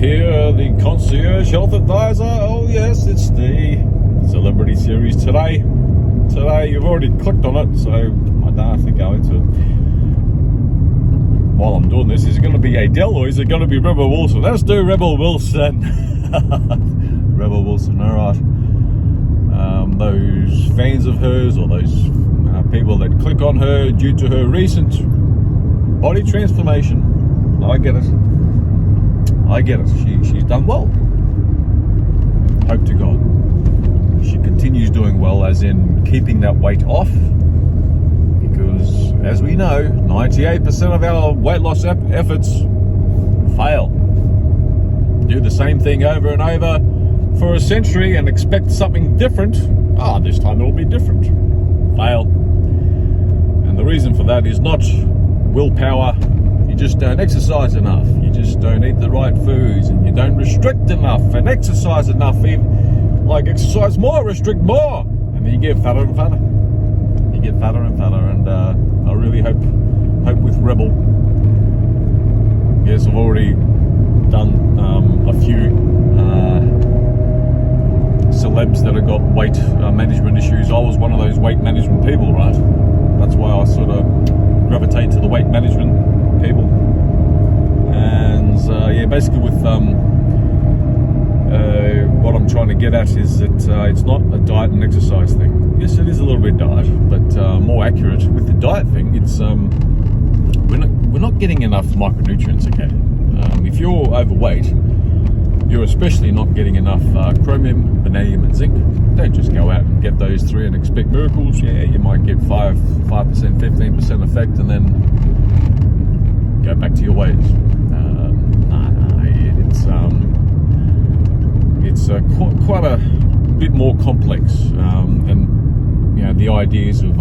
here, the concierge health advisor. Oh yes, it's the celebrity series today. You've already clicked on it, so I don't have to go into it. While I'm doing this, is it going to be Adele or is it going to be Rebel Wilson? Let's do Rebel Wilson. Rebel Wilson, alright. Those fans of hers, or those people that click on her due to her recent body transformation, I get it. She's done well. Hope to God she continues doing well, as in keeping that weight off, because as we know, 98% of our weight loss efforts fail. Do the same thing over and over for a century and expect something different. This time it'll be different. Fail. And the reason for that is not willpower. You just don't exercise enough. You just don't eat the right foods, and you don't restrict enough and exercise enough. Like exercise more, restrict more, and then you get fatter and fatter. You get fatter and fatter, and I really hope with Rebel. Yes, I've already done a few celebs that have got weight management issues. I was one of those weight management people, right? That's why I sort of gravitate to the weight management people. And basically with what I'm trying to get at is that it's not a diet and exercise thing. Yes, it is a little bit diet, but more accurate with the diet thing. It's we're not getting enough micronutrients. Okay, if you're overweight, you're especially not getting enough chromium, vanadium, and zinc. Don't just go out and get those three and expect miracles. Yeah, you might get 5%, 15% effect, and then go back to your ways. It's quite a bit more complex, and the ideas of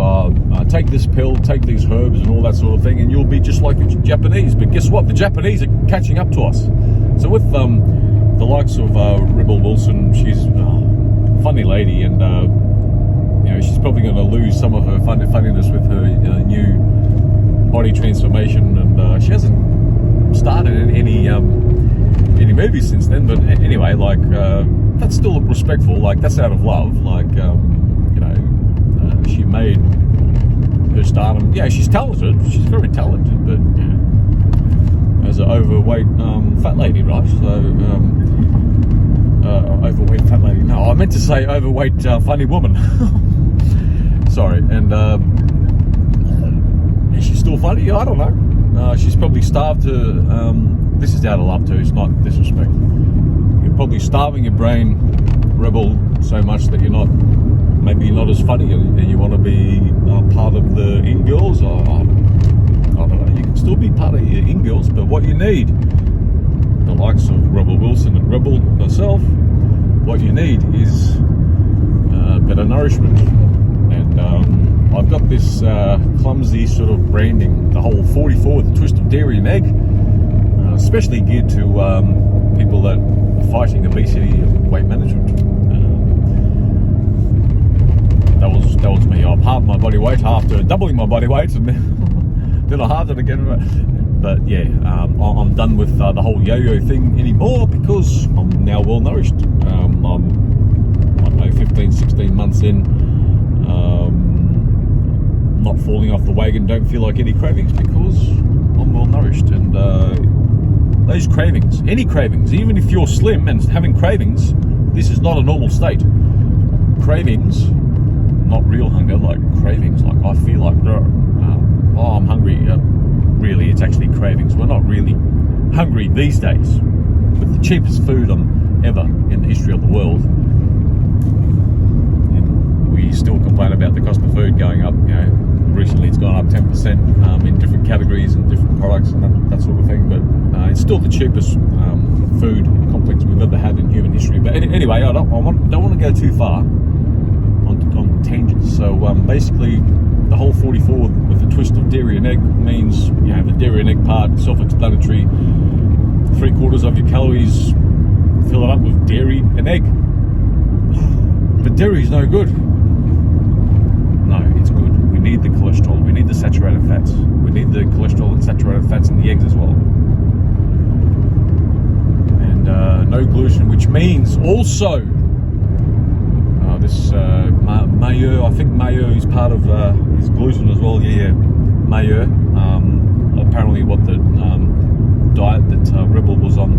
take this pill, take these herbs, and all that sort of thing, and you'll be just like the Japanese. But guess what? The Japanese are catching up to us. So with the likes of Rebel Wilson, she's a funny lady, and she's probably going to lose some of her funniness with her new body transformation, and she hasn't started any movies since then. But anyway, that's still respectful. That's out of love. She made her stardom. Yeah, she's talented. She's very talented, but as an overweight fat lady, right? So overweight fat lady. No, I meant to say overweight funny woman. Sorry. And is she still funny? I don't know. She's probably starved to. This is out of love too. It's not disrespect. You're probably starving your brain, Rebel, so much that you're not as funny, and you want to be part of the in-girls, or I don't know. You can still be part of your in-girls, but what you need, the likes of Rebel Wilson and Rebel herself, what you need is better nourishment. And I've got this clumsy sort of branding, the whole 44 with a twist of dairy and egg, especially geared to people that are fighting obesity and weight management. That was me. I've halved my body weight after doubling my body weight, and then I halved it again. But yeah, I'm done with the whole yo-yo thing anymore, because I'm now well nourished. I'm, I don't know, 15, 16 months in, not falling off the wagon, don't feel like any cravings because I'm well nourished. And those cravings, any cravings, even if you're slim and having cravings, this is not a normal state. Cravings, not real hunger, like cravings, like I feel like, I'm hungry. Really, it's actually cravings. We're not really hungry these days. With the cheapest food ever in the history of the world, and we still complain about the cost of food going up. Recently it's gone up 10% in different categories and different products and that sort of thing. But it's still the cheapest food complex we've ever had in human history. But anyway, I don't want to go too far on tangents. So basically, the whole 44 with a twist of dairy and egg means, the dairy and egg part, self-explanatory. 3/4 of your calories, fill it up with dairy and egg. But dairy is no good. No, it's good. We need the cholesterol. We need the saturated fats. We need the cholesterol and saturated fats in the eggs as well. And no gluten, which means also this mayo. I think mayo is part of is gluten as well. Yeah, mayo. Apparently, what the diet that Rebel was on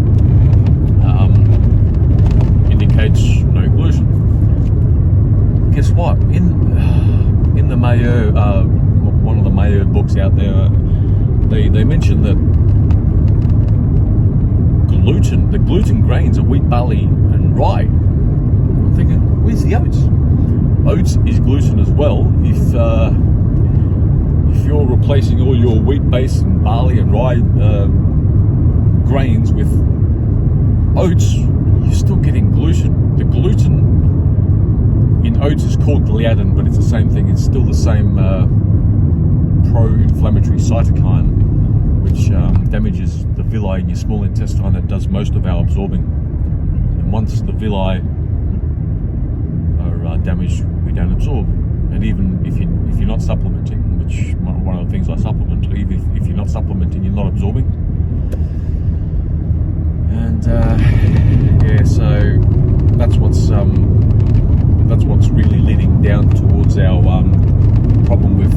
indicates no gluten. Guess what? In the Mayo, one of the Mayo books out there, they mention that the gluten grains are wheat, barley, and rye. I'm thinking, where's the oats? Oats is gluten as well. If you're replacing all your wheat base and barley and rye grains with oats, you're still getting gluten. The gluten in oats is called gliadin, but it's the same thing. It's still the same pro-inflammatory cytokine, which damages the villi in your small intestine that does most of our absorbing. And once the villi are damaged, we don't absorb. And even if you're not supplementing, which one of the things I supplement, even if you're not supplementing, you're not absorbing. And so that's what's really leading down towards our problem with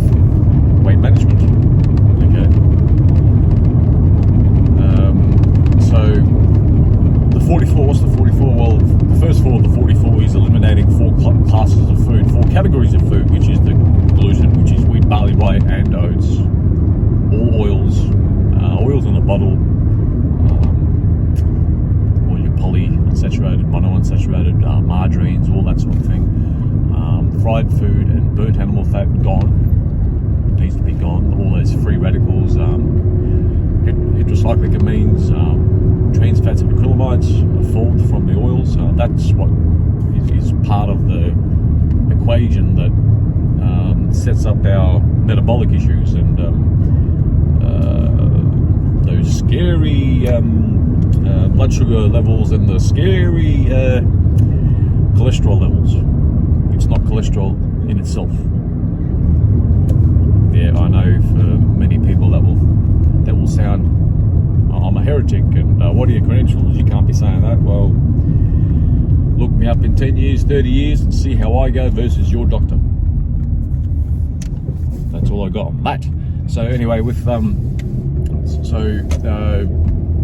weight management. Okay. So the 44. What's the 44? Well, the first four of the 44 is eliminating 4 classes of food, 4 categories of food, which is the gluten, which is wheat, barley, rye, and oats. All oils in a bottle. Unsaturated, monounsaturated, margarines, all that sort of thing. Fried food and burnt animal fat gone. It needs to be gone. All those free radicals, heterocyclic amines, trans fats and acrylamides are formed from the oils. That's what is part of the equation that sets up our metabolic issues and those scary blood sugar levels and the scary cholesterol levels. It's not cholesterol in itself. Yeah, I know for many people that will sound, I'm a heretic and what are your credentials? You can't be saying that. Well, look me up in 10 years, 30 years and see how I go versus your doctor. That's all I got on that. So anyway, with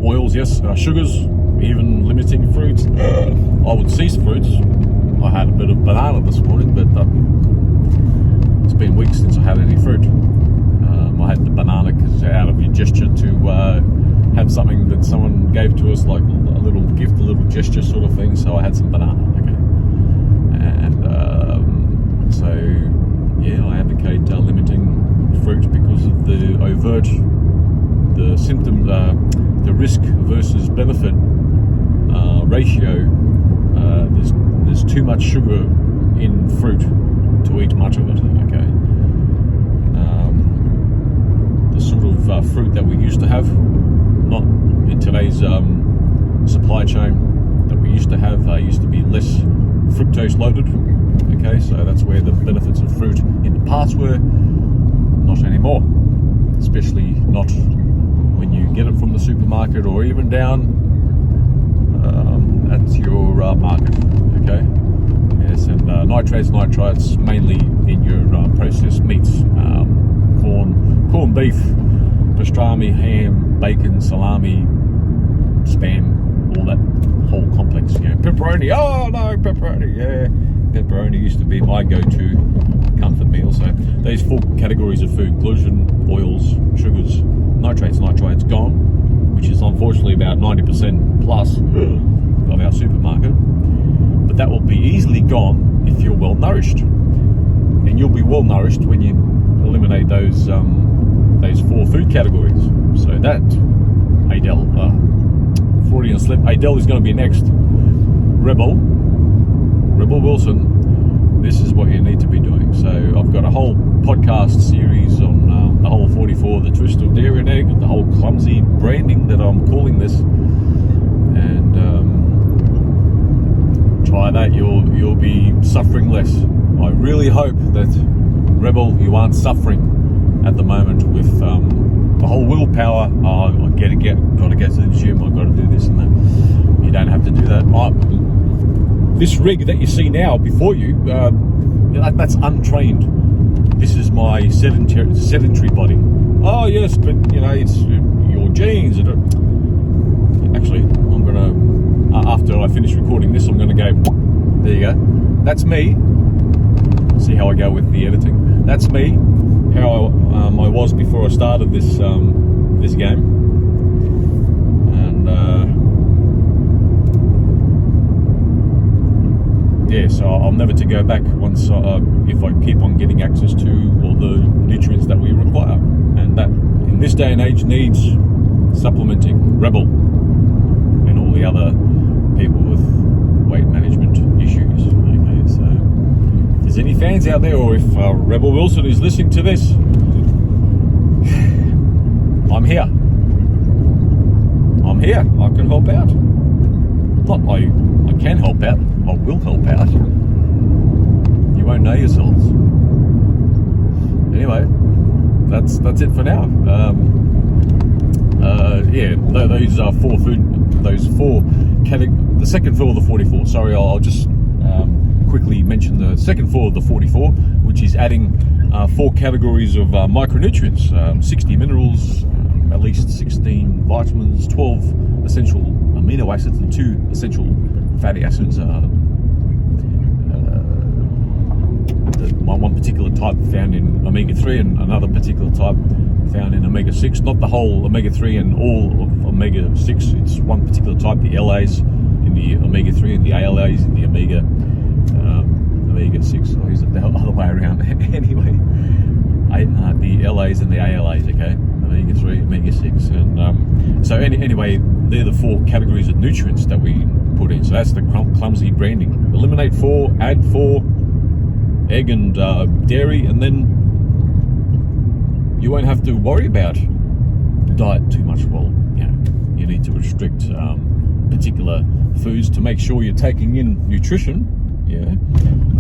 oils, yes, sugars, even limiting fruits. I would cease fruits. I had a bit of banana this morning, but it's been weeks since I had any fruit. I had the banana because out of your gesture to have something that someone gave to us, like a little gift, a little gesture sort of thing. So I had some banana. Okay, and so yeah, I advocate limiting fruit because of the overt, the symptom, the risk versus benefit ratio. There's too much sugar in fruit to eat much of it. Okay, the sort of fruit that we used to have, not in today's supply chain that we used to have, used to be less fructose loaded. Okay, so that's where the benefits of fruit in the past were. Not anymore, especially not when you get it from the supermarket or even down at your market. Okay, yes, and nitrites mainly in your processed meats, corned beef, pastrami, ham, bacon, salami, spam, all that whole complex. You know, pepperoni. Oh no, pepperoni. Yeah, pepperoni used to be my go-to comfort meal. So these 4 categories of food: gluten, oils, sugars, nitrates, gone, which is unfortunately about 90% plus of our supermarket. But that will be easily gone if you're well nourished, and you'll be well nourished when you eliminate those 4 food categories. So that Adele, Freudian slip. Adele is going to be next. Rebel Wilson. This is what you need to be doing. So I've got a whole podcast series on the whole 44, the twist of dairy and egg, the whole clumsy branding that I'm calling this, and try that. You'll be suffering less. I really hope that, Rebel, you aren't suffering at the moment with the whole willpower. Got to get to the gym. I've got to do this and that. You don't have to do that. this rig that you see now before you, that's untrained. This is my sedentary body. Oh yes, but it's your genes. Actually, I'm gonna after I finish recording this, I'm gonna go. There you go. That's me. See how I go with the editing. That's me. How I was before I started this game. And yeah, so I'll never to go back once if I keep on getting access to all the nutrients that we require, and that in this day and age needs supplementing. Rebel and all the other people with weight management issues. Okay, so if there's any fans out there, or if Rebel Wilson is listening to this, I'm here. I can help out. Not I can help out. I will help out. You won't know yourselves. Anyway, that's it for now. Yeah, those are the second floor of the 44. Sorry, I'll just quickly mention the second floor of the 44, which is adding 4 categories of micronutrients, 60 minerals, at least 16 vitamins, 12 essential amino acids, and 2 essential fatty acids. One particular type found in omega-3 and another particular type found in omega-6. Not the whole omega-3 and all of omega-6. It's one particular type, the LAs in the omega-3 and the ALAs in the omega-6. Or is it the other way around? Anyway, the LAs and the ALAs, okay? Omega-3, omega-6. And so anyway, they're the 4 categories of nutrients that we put in. So that's the clumsy branding. Eliminate 4, add 4, egg and dairy, and then you won't have to worry about diet too much. Well, you need to restrict particular foods to make sure you're taking in nutrition. Yeah,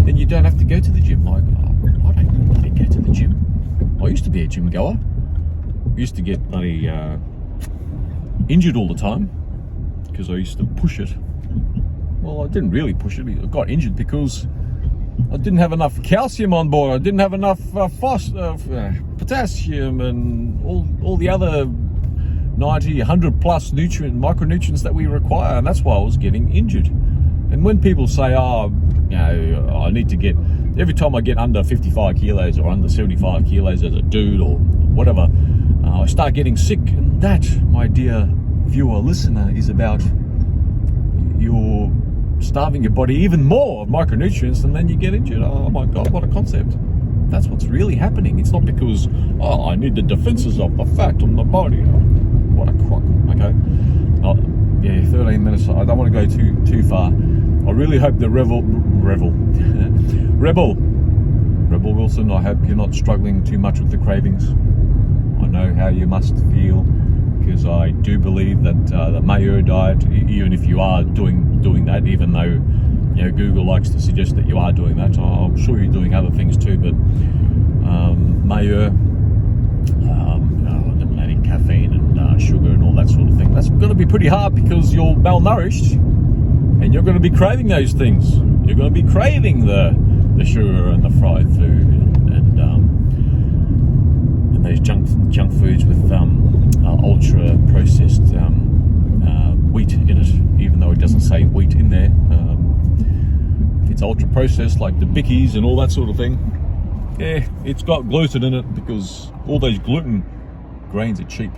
then you don't have to go to the gym. Like, I don't go to the gym. I used to be a gym goer. I used to get bloody injured all the time because I used to push it. Well, I didn't really push it. I got injured because I didn't have enough calcium on board. I didn't have enough potassium and all the other 90, 100 plus micronutrients that we require, and that's why I was getting injured. And when people say, I need to get, every time I get under 55 kilos or under 75 kilos as a dude or whatever, I start getting sick. And that, my dear viewer, listener, is about your starving your body even more of micronutrients, and then you get injured. Oh my God, what a concept. That's what's really happening. It's not because, I need the defenses of the fat on the body. What a crock, okay? 13 minutes. I don't want to go too far. I really hope the Rebel Wilson, I hope you're not struggling too much with the cravings. I know how you must feel, because I do believe that the Mayo diet, even if you are doing that, even though Google likes to suggest that you are doing that, I'm sure you're doing other things too, but Mayo, eliminating caffeine and sugar and all that sort of thing, that's going to be pretty hard because you're malnourished and you're going to be craving those things. You're going to be craving the sugar and the fried food and those junk foods with ultra processed wheat in it, even though it doesn't say wheat in there. If it's ultra processed like the Bickies and all that sort of thing, yeah, it's got gluten in it because all those gluten grains are cheap.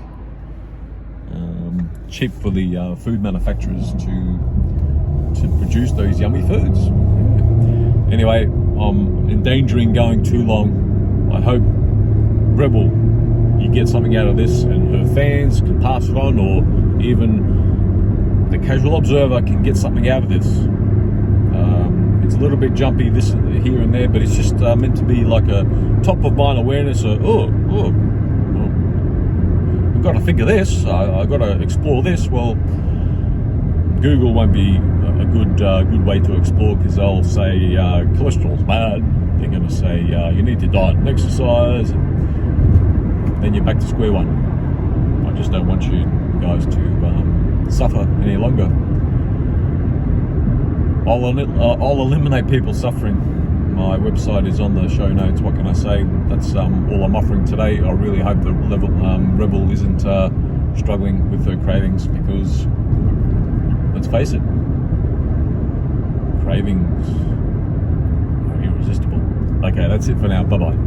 Cheap for the food manufacturers to produce those yummy foods. Anyway, I'm endangering going too long. I hope Rebel, you get something out of this, and her fans can pass it on, or even the casual observer can get something out of this. It's a little bit jumpy this here and there, but it's just meant to be like a top of mind awareness. I've got to think of this. I've got to explore this. Well, Google won't be a good way to explore, because they'll say cholesterol's bad. They're going to say you need to diet and exercise, and then you're back to square one. I just don't want you guys to suffer any longer. I'll eliminate people suffering. My website is on the show notes. What can I say? That's all I'm offering today. I really hope the Rebel isn't struggling with her cravings, because let's face it, cravings are irresistible. Okay, that's it for now. Bye-bye.